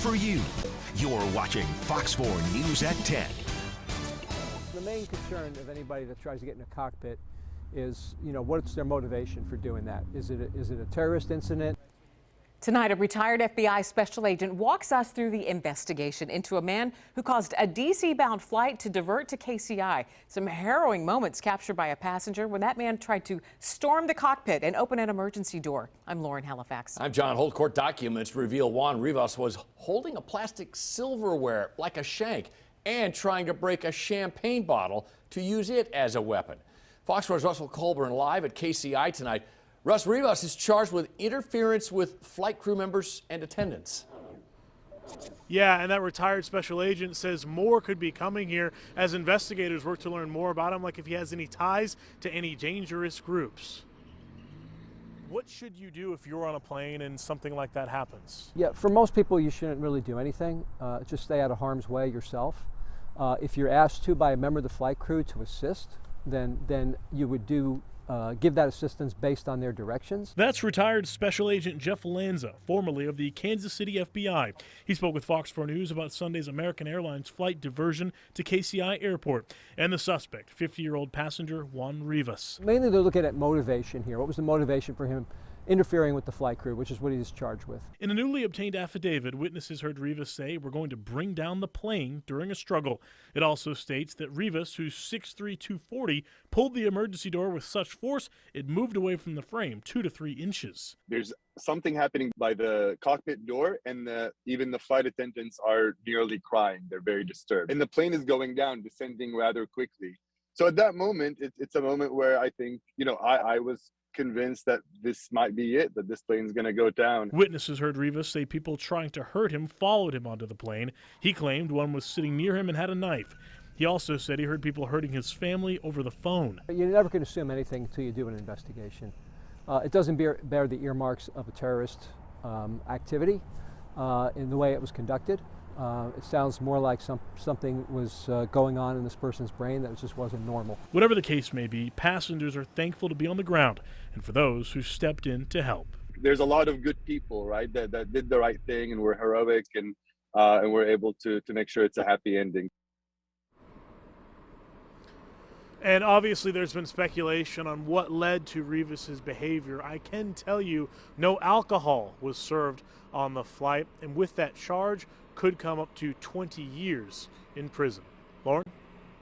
for you. You're watching Fox 4 News at 10. The main concern of anybody that tries to get in a cockpit is, what's their motivation for doing that? Is it a terrorist incident? Tonight, a retired FBI special agent walks us through the investigation into a man who caused a D.C.-bound flight to divert to KCI. Some harrowing moments captured by a passenger when that man tried to storm the cockpit and open an emergency door. I'm Lauren Halifax. I'm John Holt. Court documents reveal Juan Rivas was holding a plastic silverware like a shank and trying to break a champagne bottle to use it as a weapon. Fox 4's Russell Colburn live at KCI tonight. Russ, Rivas is charged with interference with flight crew members and attendants. Yeah, and that retired special agent says more could be coming here as investigators work to learn more about him, like if he has any ties to any dangerous groups. What should you do if you're on a plane and something like that happens? Yeah, for most people, you shouldn't really do anything. Just stay out of harm's way yourself. If you're asked to by a member of the flight crew to assist, then you would give that assistance based on their directions. That's retired Special Agent Jeff Lanza, formerly of the Kansas City FBI. He spoke with Fox 4 News about Sunday's American Airlines flight diversion to KCI Airport and the suspect, 50-year-old passenger Juan Rivas. Mainly they're looking at motivation here. What was the motivation for him interfering with the flight crew, which is what he's charged with. In a newly obtained affidavit, witnesses heard Rivas say, "We're going to bring down the plane during a struggle." It also states that Rivas, who's 6'3", 240, pulled the emergency door with such force it moved away from the frame 2 to 3 inches. There's something happening by the cockpit door, and even the flight attendants are nearly crying. They're very disturbed. And the plane is going down, descending rather quickly. So at that moment, it's a moment where I think, I was convinced that this might be it, that this plane's going to go down. Witnesses heard Rivas say people trying to hurt him followed him onto the plane. He claimed one was sitting near him and had a knife. He also said he heard people hurting his family over the phone. You never can assume anything until you do an investigation. It doesn't bear the earmarks of a terrorist activity in the way it was conducted. It sounds more like something was going on in this person's brain that just wasn't normal. Whatever the case may be, passengers are thankful to be on the ground and for those who stepped in to help. There's a lot of good people, right, that did the right thing and were heroic and were able to make sure it's a happy ending. And obviously there's been speculation on what led to Rivas's behavior. I can tell you no alcohol was served on the flight, and with that charge could come up to 20 years in prison. Lauren?